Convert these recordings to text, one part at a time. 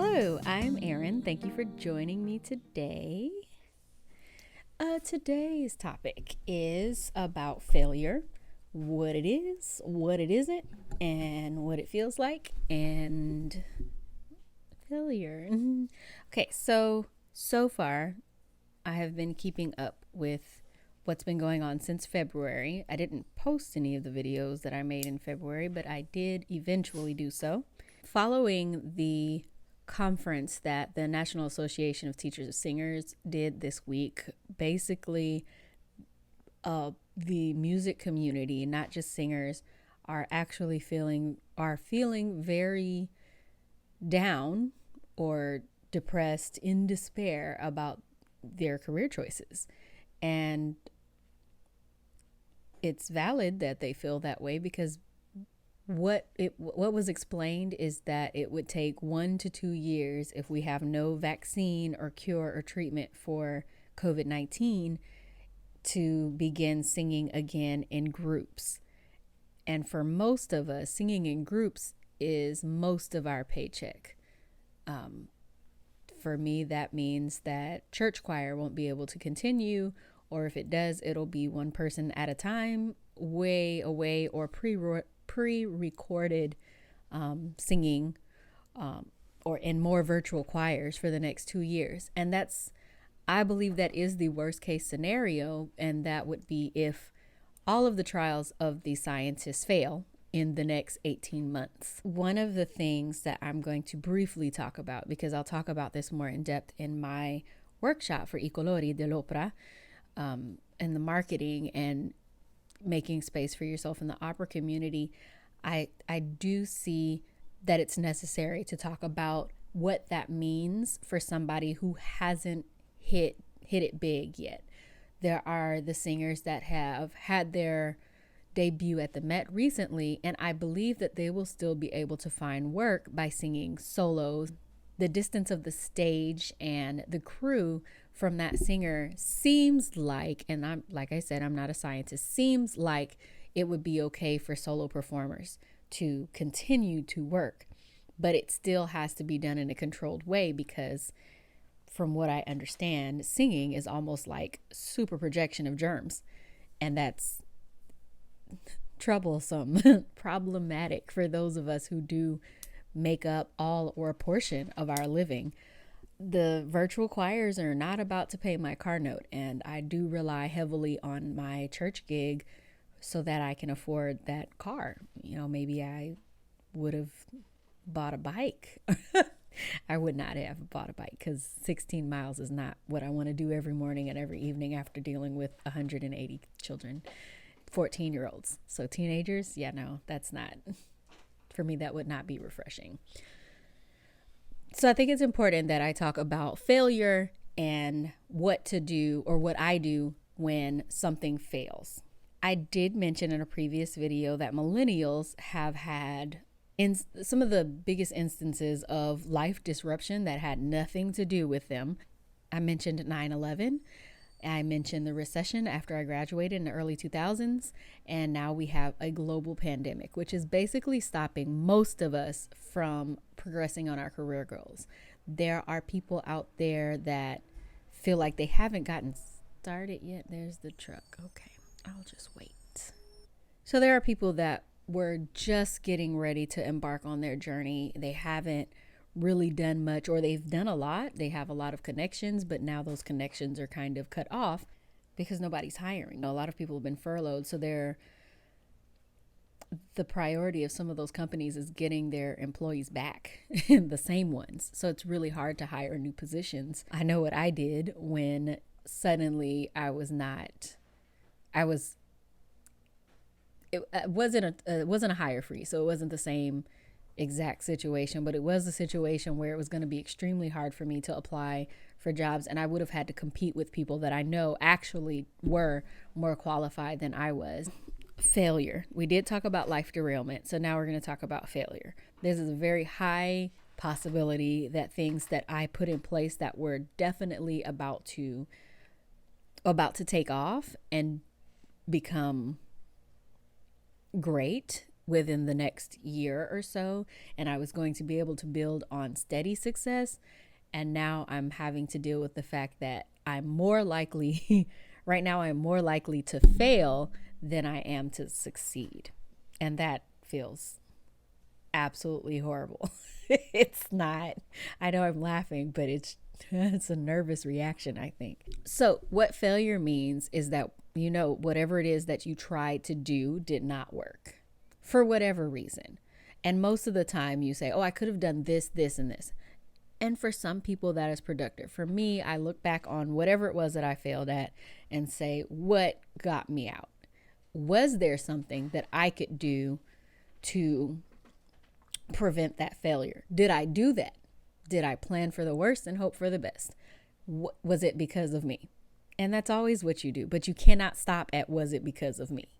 Hello, I'm Erin. Thank you for joining me today. Today's topic is about failure, what it is, what it isn't, and what it feels like, and failure. Okay, so far, I have been keeping up with what's been going on since February. I didn't post any of the videos that I made in February, but I did eventually do so. Following the conference that the National Association of Teachers of Singers did this week, basically the music community, not just singers, are actually feeling very down or depressed, in despair about their career choices. And it's valid that they feel that way, because what was explained is that it would take 1 to 2 years, if we have no vaccine or cure or treatment for COVID-19, to begin singing again in groups. And for most of us, singing in groups is most of our paycheck. For me, that means that church choir won't be able to continue, or if it does, it'll be one person at a time, way away, or pre-recorded singing, or in more virtual choirs for the next 2 years. And I believe that is the worst case scenario, and that would be if all of the trials of the scientists fail in the next 18 months. One of the things that I'm going to briefly talk about, because I'll talk about this more in depth in my workshop for I colori dell'opera, and the marketing and making space for yourself in the opera community, I do see that it's necessary to talk about what that means for somebody who hasn't hit it big yet. There are the singers that have had their debut at the Met recently, and I believe that they will still be able to find work by singing solos. The distance of the stage and the crew from that singer seems like, and like I said, I'm not a scientist, seems like it would be okay for solo performers to continue to work, but it still has to be done in a controlled way, because from what I understand, singing is almost like super projection of germs, and that's troublesome, problematic for those of us who do make up all or a portion of our living. The virtual choirs are not about to pay my car note, and I do rely heavily on my church gig so that I can afford that car. Maybe I would have bought a bike. I would not have bought a bike, because 16 miles is not what I want to do every morning and every evening after dealing with 180 children, 14-year-olds. So teenagers, yeah, no, that's not, for me, that would not be refreshing. So I think it's important that I talk about failure and what to do, or what I do when something fails. I did mention in a previous video that millennials have had in some of the biggest instances of life disruption that had nothing to do with them. I mentioned 9/11. I mentioned the recession after I graduated in the early 2000s. And now we have a global pandemic, which is basically stopping most of us from progressing on our career goals. There are people out there that feel like they haven't gotten started yet. There's the truck. Okay, I'll just wait. So there are people that were just getting ready to embark on their journey. They haven't really done much, or they've done a lot. They have a lot of connections, but now those connections are kind of cut off because nobody's hiring. A lot of people have been furloughed, so the priority of some of those companies is getting their employees back, the same ones. So it's really hard to hire new positions. I know what I did when suddenly it wasn't a hire freeze, so it wasn't the same exact situation, but it was a situation where it was going to be extremely hard for me to apply for jobs, and I would have had to compete with people that I know actually were more qualified than I was. Failure. We did talk about life derailment, so now we're going to talk about failure. There's a very high possibility that things that I put in place that were definitely about to take off and become great within the next year or so, and I was going to be able to build on steady success. And now I'm having to deal with the fact that I'm more likely, right now, I'm more likely to fail than I am to succeed. And that feels absolutely horrible. It's not, I know I'm laughing, but it's a nervous reaction, I think. So what failure means is that, whatever it is that you tried to do did not work for whatever reason. And most of the time you say, oh, I could have done this, this, and this. And for some people that is productive. For me, I look back on whatever it was that I failed at and say, what got me out? Was there something that I could do to prevent that failure? Did I do that? Did I plan for the worst and hope for the best? Was it because of me? And that's always what you do, but you cannot stop at, was it because of me?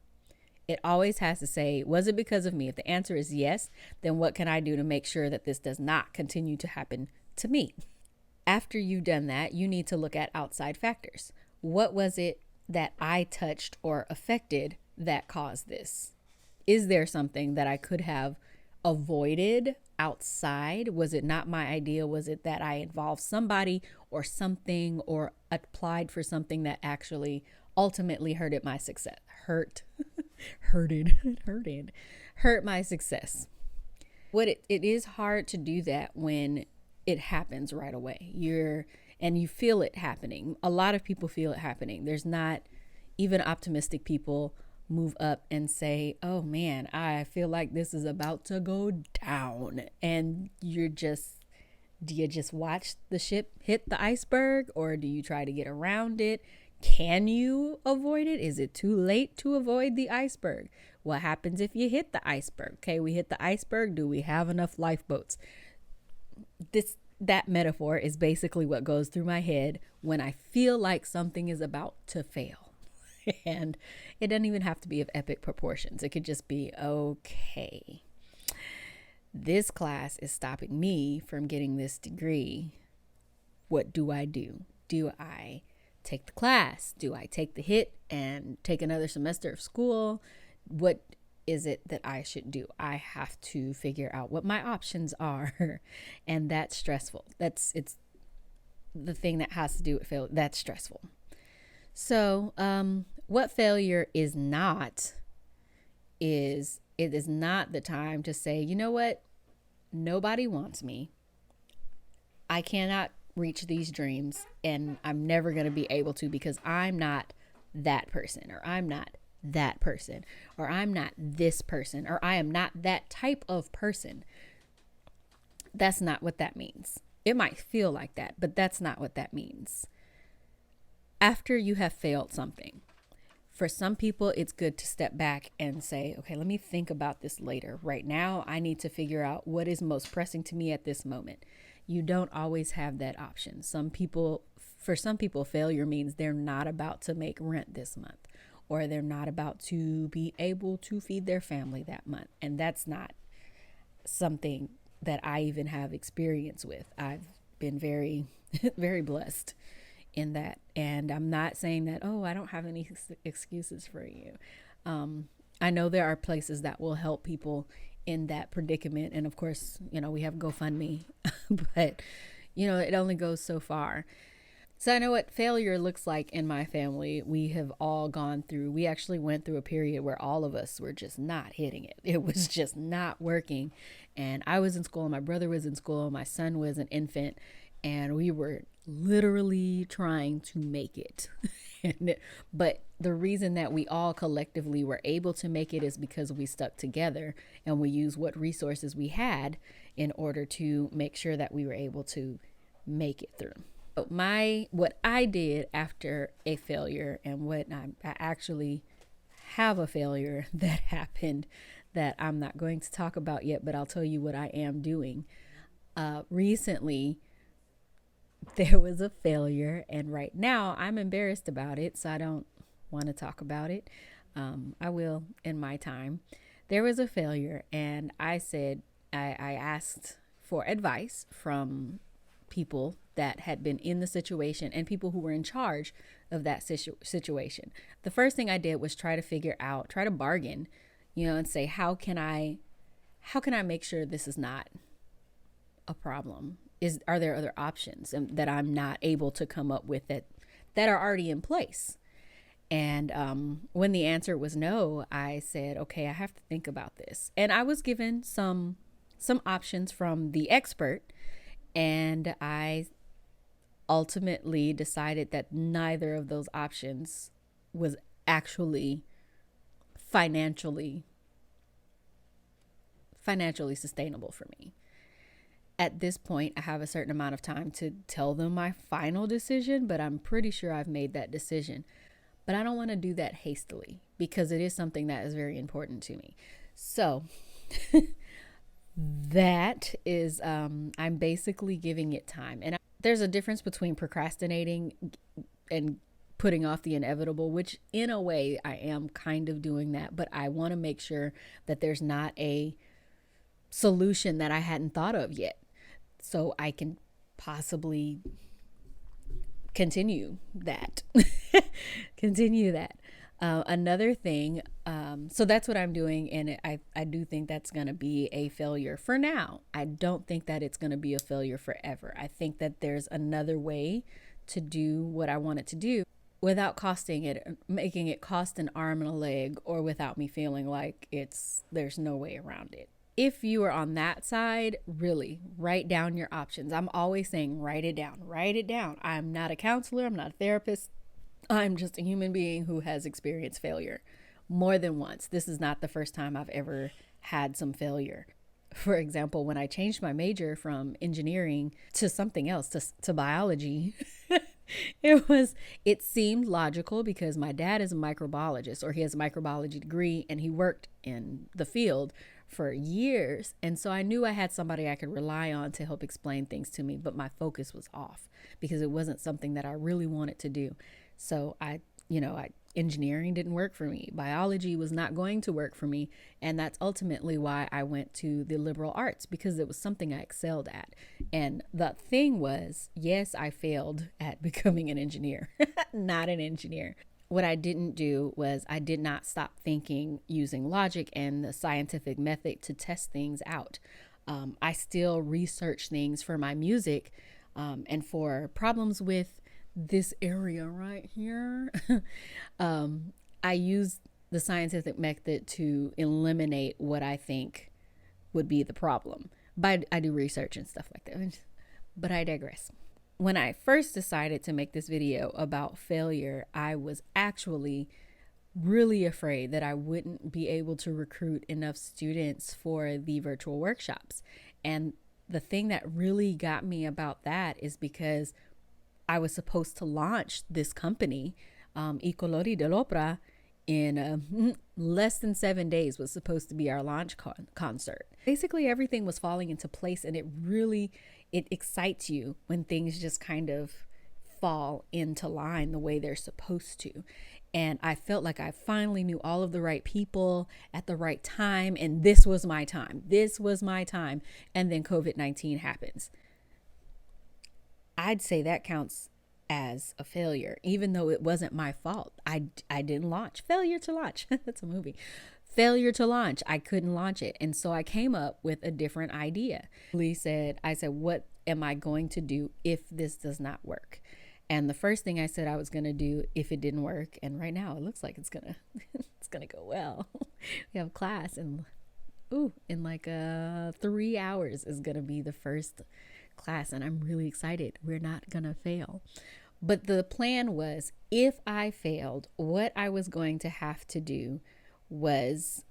It always has to say, was it because of me? If the answer is yes, then what can I do to make sure that this does not continue to happen to me? After you've done that, you need to look at outside factors. What was it that I touched or affected that caused this? Is there something that I could have avoided outside? Was it not my idea? Was it that I involved somebody or something or applied for something that actually ultimately hurted my success? Hurt my success. It is hard to do that when it happens right away. And you feel it happening. A lot of people feel it happening. There's not even optimistic people move up and say, oh man, I feel like this is about to go down. And do you just watch the ship hit the iceberg, or do you try to get around it? Can you avoid it? Is it too late to avoid the iceberg? What happens if you hit the iceberg? Okay, we hit the iceberg. Do we have enough lifeboats? That metaphor is basically what goes through my head when I feel like something is about to fail. And it doesn't even have to be of epic proportions. It could just be, okay, this class is stopping me from getting this degree. What do I do? Do I take the class? Do I take the hit and take another semester of school? What is it that I should do? I have to figure out what my options are. And that's stressful. It's the thing that has to do with failure. That's stressful. So what failure is not is, it is not the time to say, you know what? Nobody wants me. I cannot reach these dreams, and I'm never going to be able to because I'm not that person, or I'm not that person, or I'm not this person, or I am not that type of person. That's not what that means. It might feel like that, but that's not what that means. After you have failed something, for some people, it's good to step back and say, okay, let me think about this later. Right now, I need to figure out what is most pressing to me at this moment. You don't always have that option. For some people, failure means they're not about to make rent this month, or they're not about to be able to feed their family that month. And that's not something that I even have experience with. I've been very, very blessed in that. And I'm not saying that, oh, I don't have any excuses for you. I know there are places that will help people in that predicament. And of course, we have GoFundMe, but it only goes so far. So I know what failure looks like in my family. We actually went through a period where all of us were just not hitting it. It was just not working. And I was in school, my brother was in school, my son was an infant, and we were literally trying to make it. But the reason that we all collectively were able to make it is because we stuck together and we used what resources we had in order to make sure that we were able to make it through. What I did after a failure, and what I actually have a failure that happened that I'm not going to talk about yet, but I'll tell you what I am doing. Recently, there was a failure, and right now I'm embarrassed about it, so I don't want to talk about it. I will in my time. There was a failure, and I said, I asked for advice from people that had been in the situation and people who were in charge of that situation. The first thing I did was try to bargain, and say, how can I make sure this is not a problem? Are there other options that I'm not able to come up with that are already in place? And when the answer was no, I said, okay, I have to think about this. And I was given some options from the expert, and I ultimately decided that neither of those options was actually financially sustainable for me. At this point, I have a certain amount of time to tell them my final decision, but I'm pretty sure I've made that decision. But I don't want to do that hastily because it is something that is very important to me. So that is, I'm basically giving it time. And there's a difference between procrastinating and putting off the inevitable, which in a way I am kind of doing that, but I want to make sure that there's not a solution that I hadn't thought of yet, so I can possibly continue that. Another thing, so that's what I'm doing, and I do think that's going to be a failure for now. I don't think that it's going to be a failure forever. I think that there's another way to do what I want it to do without making it cost an arm and a leg, or without me feeling like there's no way around it. If you are on that side, really write down your options. I'm always saying, write it down. I'm not a counselor. I'm not a therapist. I'm just a human being who has experienced failure more than once. This is not the first time I've ever had some failure. For example, when I changed my major from engineering to something else, to biology, it seemed logical because my dad is a microbiologist, or he has a microbiology degree, and he worked in the field for years. And so I knew I had somebody I could rely on to help explain things to me, but my focus was off because it wasn't something that I really wanted to do. So engineering didn't work for me. Biology was not going to work for me. And that's ultimately why I went to the liberal arts, because it was something I excelled at. And the thing was, yes, I failed at becoming an engineer, not an engineer. What I didn't do was I did not stop thinking using logic and the scientific method to test things out. I still research things for my music, and for problems with this area right here. I use the scientific method to eliminate what I think would be the problem. But I do research and stuff like that. But I digress. When I first decided to make this video about failure, I was actually really afraid that I wouldn't be able to recruit enough students for the virtual workshops. And the thing that really got me about that is because I was supposed to launch this company, I Colori dell'Opera, in less than 7 days was supposed to be our launch concert. Basically, everything was falling into place, and it excites you when things just kind of fall into line the way they're supposed to. And I felt like I finally knew all of the right people at the right time, and this was my time. And then COVID-19 happens. I'd say that counts as a failure, even though it wasn't my fault. I didn't launch. Failure to launch. That's a movie. Failure to launch. I couldn't launch it. And so I came up with a different idea. I said, what am I going to do if this does not work? And the first thing I said I was going to do if it didn't work, and right now it looks like it's going to go well. We have class, and in like 3 hours is going to be the first class, and I'm really excited. We're not gonna fail. But the plan was, if I failed, what I was going to have to do was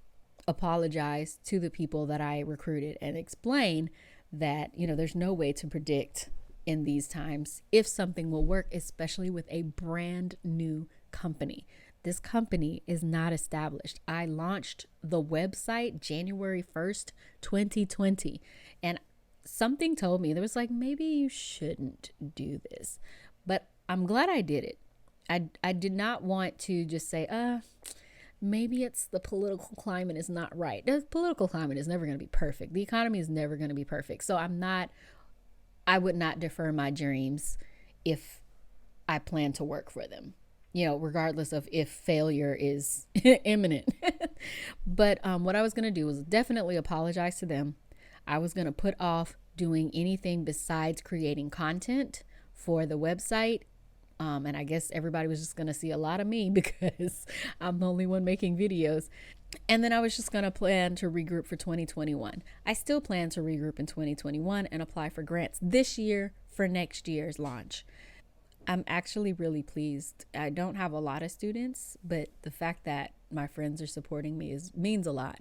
apologize to the people that I recruited and explain that, there's no way to predict in these times if something will work, especially with a brand new company. This company is not established. I launched the website January 1st, 2020, and something told me, there was like, maybe you shouldn't do this. But I'm glad I did it. I did not want to just say, maybe it's the political climate is not right. The political climate is never going to be perfect. The economy is never going to be perfect. So I would not defer my dreams if I plan to work for them, regardless of if failure is imminent. But what I was going to do was definitely apologize to them. I was going to put off doing anything besides creating content for the website. And I guess everybody was just going to see a lot of me because I'm the only one making videos. And then I was just going to plan to regroup for 2021. I still plan to regroup in 2021 and apply for grants this year for next year's launch. I'm actually really pleased. I don't have a lot of students, but the fact that my friends are supporting me means a lot.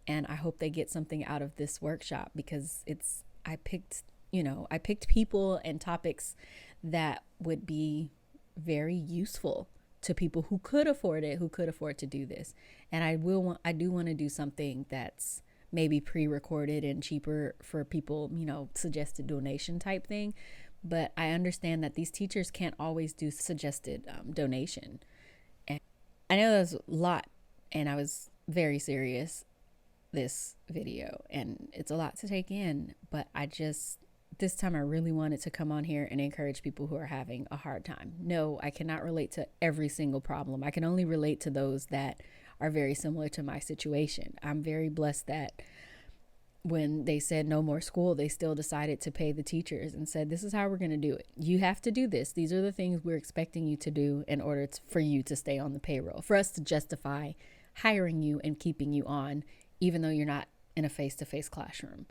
And I hope they get something out of this workshop because I picked people and topics that would be very useful to people who could afford it, who could afford to do this. And I do want to do something that's maybe pre-recorded and cheaper for people, suggested donation type thing. But I understand that these teachers can't always do suggested donation. And I know there's a lot, and I was very serious this video, and it's a lot to take in, but this time I really wanted to come on here and encourage people who are having a hard time. No, I cannot relate to every single problem. I can only relate to those that are very similar to my situation. I'm very blessed that when they said no more school, they still decided to pay the teachers and said, this is how we're going to do it. You have to do this. These are the things we're expecting you to do in order for you to stay on the payroll, for us to justify hiring you and keeping you on, even though you're not in a face-to-face classroom.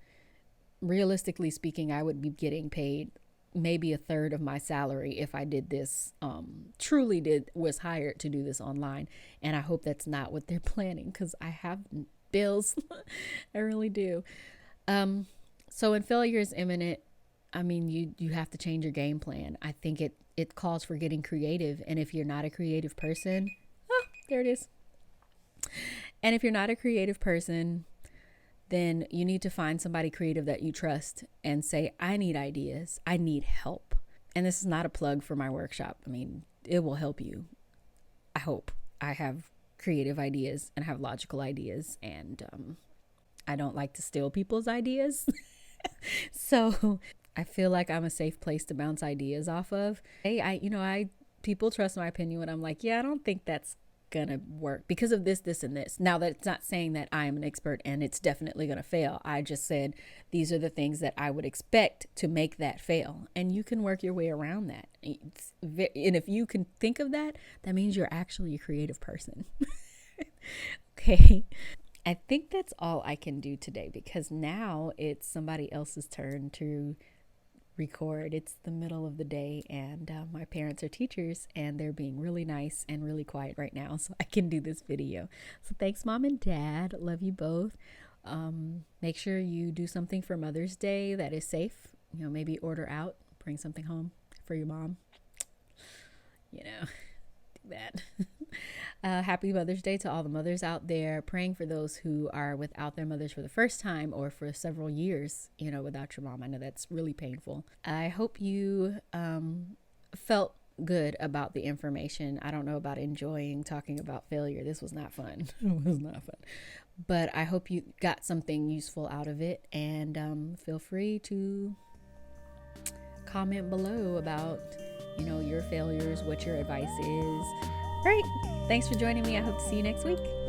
Realistically speaking, I would be getting paid maybe a third of my salary if I did this, was hired to do this online. And I hope that's not what they're planning because I have bills. I really do. So when failure is imminent, I mean, you have to change your game plan. I think it calls for getting creative. And if you're not a creative person, there it is. And if you're not a creative person, then you need to find somebody creative that you trust and say, I need ideas. I need help. And this is not a plug for my workshop. I mean, it will help you. I hope. I have creative ideas and have logical ideas, and I don't like to steal people's ideas. So I feel like I'm a safe place to bounce ideas off of. Hey, people trust my opinion when I'm like, yeah, I don't think that's gonna work because of this and this. Now, that's not saying that I am an expert and it's definitely gonna fail. I just said these are the things that I would expect to make that fail, and you can work your way around that. And if you can think of that, that means you're actually a creative person. Okay, I think that's all I can do today because now it's somebody else's turn to record. It's the middle of the day, and my parents are teachers and they're being really nice and really quiet right now, so I can do this video. So thanks, Mom and Dad. Love you both. Make sure you do something for Mother's Day that is safe. Maybe order out, bring something home for your mom. Do that. Happy Mother's Day to all the mothers out there. Praying for those who are without their mothers for the first time or for several years, without your mom. I know that's really painful. I hope you felt good about the information. I don't know about enjoying talking about failure. This was not fun. It was not fun. But I hope you got something useful out of it, and feel free to comment below about your failures, what your advice is. All right. Thanks for joining me. I hope to see you next week.